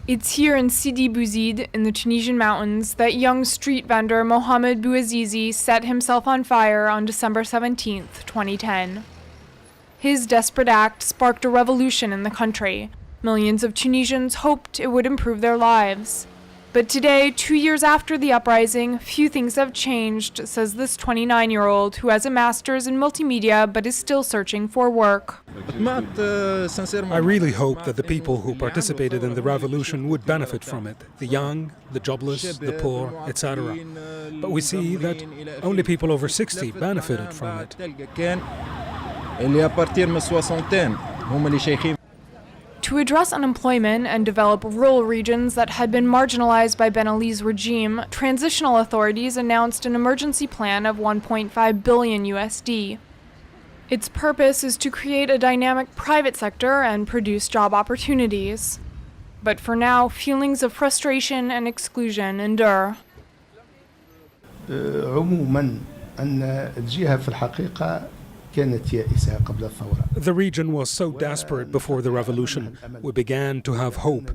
It's here in Sidi Bouzid, in the Tunisian mountains, that young street vendor Mohamed Bouazizi set himself on fire on December 17, 2010. His desperate act sparked a revolution in the country. Millions of Tunisians hoped it would improve their lives. But today, 2 years after the uprising, few things have changed, says this 29-year-old who has a master's in multimedia but is still searching for work. I really hope that the people who participated in the revolution would benefit from it. The young, the jobless, the poor, etc. But we see that only people over 60 benefited from it. To address unemployment and develop rural regions that had been marginalized by Ben Ali's regime, transitional authorities announced an emergency plan of 1.5 billion USD. Its purpose is to create a dynamic private sector and produce job opportunities. But for now, feelings of frustration and exclusion endure. عموما أن الجهة في الحقيقة The region was so desperate before the revolution. We began to have hope.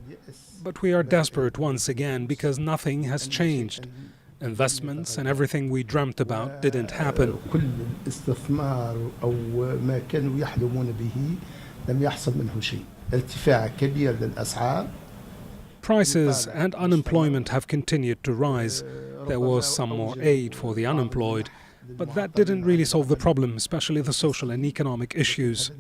But we are desperate once again because nothing has changed. Investments and everything we dreamt about didn't happen. Prices and unemployment have continued to rise. There was some more aid for the unemployed. But that didn't really solve the problem, especially the social and economic issues.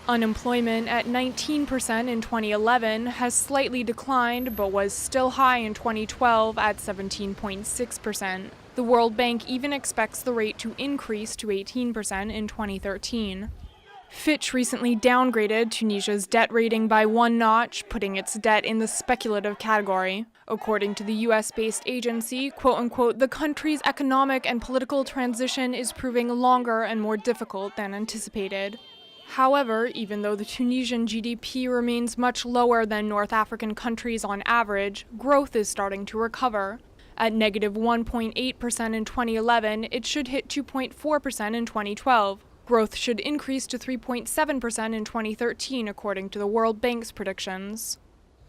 Unemployment at 19% in 2011 has slightly declined, but was still high in 2012 at 17.6%. The World Bank even expects the rate to increase to 18% in 2013. Fitch recently downgraded Tunisia's debt rating by one notch, putting its debt in the speculative category. According to the US-based agency, quote-unquote, the country's economic and political transition is proving longer and more difficult than anticipated. However, even though the Tunisian GDP remains much lower than North African countries on average, growth is starting to recover. At negative 1.8% in 2011, it should hit 2.4% in 2012. Growth should increase to 3.7% in 2013, according to the World Bank's predictions.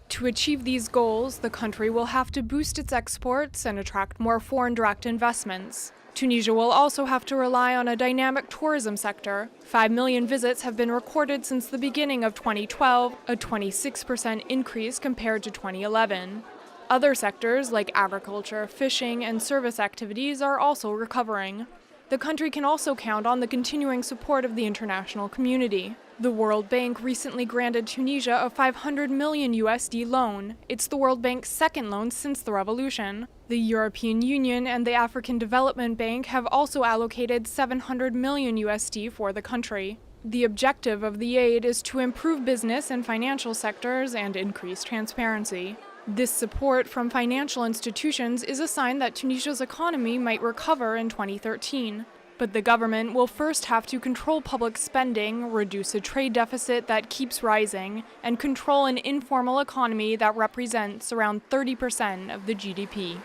To achieve these goals, the country will have to boost its exports and attract more foreign direct investments. Tunisia will also have to rely on a dynamic tourism sector. 5 million visits have been recorded since the beginning of 2012, a 26% increase compared to 2011. Other sectors like agriculture, fishing, and service activities are also recovering. The country can also count on the continuing support of the international community. The World Bank recently granted Tunisia a 500 million USD loan. It's the World Bank's second loan since the revolution. The European Union and the African Development Bank have also allocated 700 million USD for the country. The objective of the aid is to improve business and financial sectors and increase transparency. This support from financial institutions is a sign that Tunisia's economy might recover in 2013. But the government will first have to control public spending, reduce a trade deficit that keeps rising, and control an informal economy that represents around 30% of the GDP.